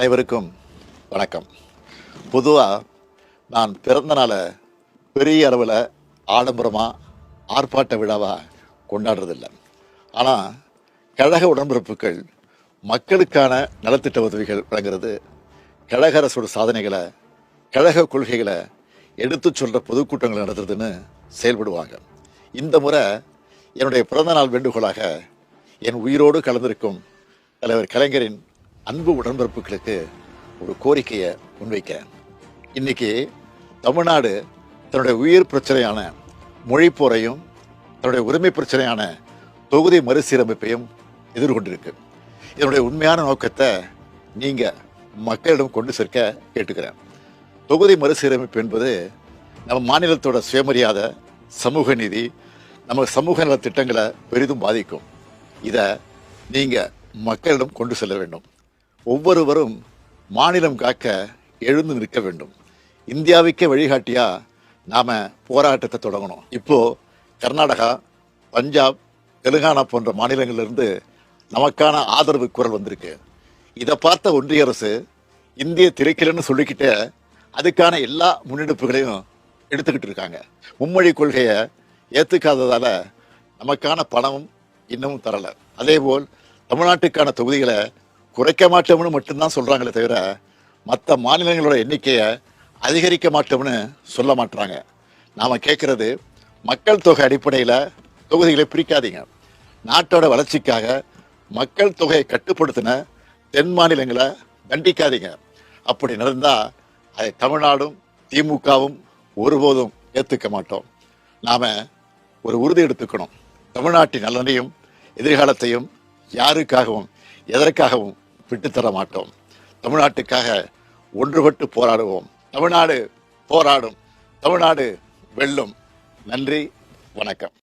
அனைவருக்கும் வணக்கம். பொதுவாக நான் பிறந்த நாளை பெரிய அளவில் ஆடம்பரமாக ஆர்ப்பாட்ட விழாவாக கொண்டாடுறதில்லை. ஆனால் கழக உடன்பிறப்புகள் மக்களுக்கான நலத்திட்ட உதவிகள் வழங்குறது, கழக அரசோட சாதனைகளை, கழக கொள்கைகளை எடுத்து சொல்கிற பொதுக்கூட்டங்கள் நடத்துறதுன்னு செயல்படுவாங்க. இந்த முறை என்னுடைய பிறந்தநாள் வேண்டுகோளாக என் உயிரோடு கலந்திருக்கும் தலைவர் கலைஞரின் அன்பு உடன்பிறப்புகளுக்கு ஒரு கோரிக்கையை முன்வைக்கிறேன். இன்னைக்கு தமிழ்நாடு தன்னுடைய உயிர் பிரச்சனையான மொழிப்போரையும் தன்னுடைய உரிமை பிரச்சனையான தொகுதி மறுசீரமைப்பையும் எதிர்கொண்டிருக்கு. இதனுடைய உண்மையான நோக்கத்தை நீங்கள் மக்களிடம் கொண்டு சேர்க்க கேட்டுக்கிறேன். தொகுதி மறுசீரமைப்பு என்பது நம்ம மாநிலத்தோட சுயமரியாதை, சமூக நீதி, நம்ம சமூக நல திட்டங்களை பெரிதும் பாதிக்கும். இதை நீங்கள் மக்களிடம் கொண்டு செல்ல வேண்டும். ஒவ்வொருவரும் மாநிலம் காக்க எழுந்து நிற்க வேண்டும். இந்தியாவுக்கே வழிகாட்டியா நாம போராட்டத்தை தொடங்கணும். இப்போ கர்நாடகா, பஞ்சாப், தெலுங்கானா போன்ற மாநிலங்களிலிருந்து நமக்கான ஆதரவு குரல் வந்திருக்கு. இதை பார்த்த ஒன்றிய அரசு இந்திய திரைக்கலன்னு சொல்லிக்கிட்டே அதுக்கான எல்லா முன்னெடுப்புகளையும் எடுத்துக்கிட்டு இருக்காங்க. மும்மொழி கொள்கையை ஏற்றுக்காததால நமக்கான பணமும் இன்னமும் தரல. அதேபோல் தமிழ்நாட்டுக்கான தொகுதிகளை குறைக்க மாட்டோம்னு மட்டும்தான் சொல்றாங்களே தவிர மற்ற மாநிலங்களோட எண்ணிக்கையை அதிகரிக்க மாட்டோம்னு சொல்ல மாட்டாங்க. நாம கேட்கறது, மக்கள் தொகை அடிப்படையில் தொகுதிகளை பிரிக்காதீங்க. நாட்டோட வளர்ச்சிக்காக மக்கள் தொகையை கட்டுப்படுத்தின தென் மாநிலங்களை தண்டிக்காதீங்க. அப்படி நடந்தால் அதை தமிழ்நாடும் திமுகவும் ஒருபோதும் ஏற்றுக்க மாட்டோம். நாம ஒரு உறுதி எடுத்துக்கணும். தமிழ்நாட்டின் நலனையும் எதிர்காலத்தையும் யாருக்காகவும் எதற்காகவும் விட்டுத்தர மாட்டோம். தமிழ்நாட்டுக்காக ஒன்றுபட்டு போராடுவோம். தமிழ்நாடு போராடும், தமிழ்நாடு வெல்லும். நன்றி, வணக்கம்.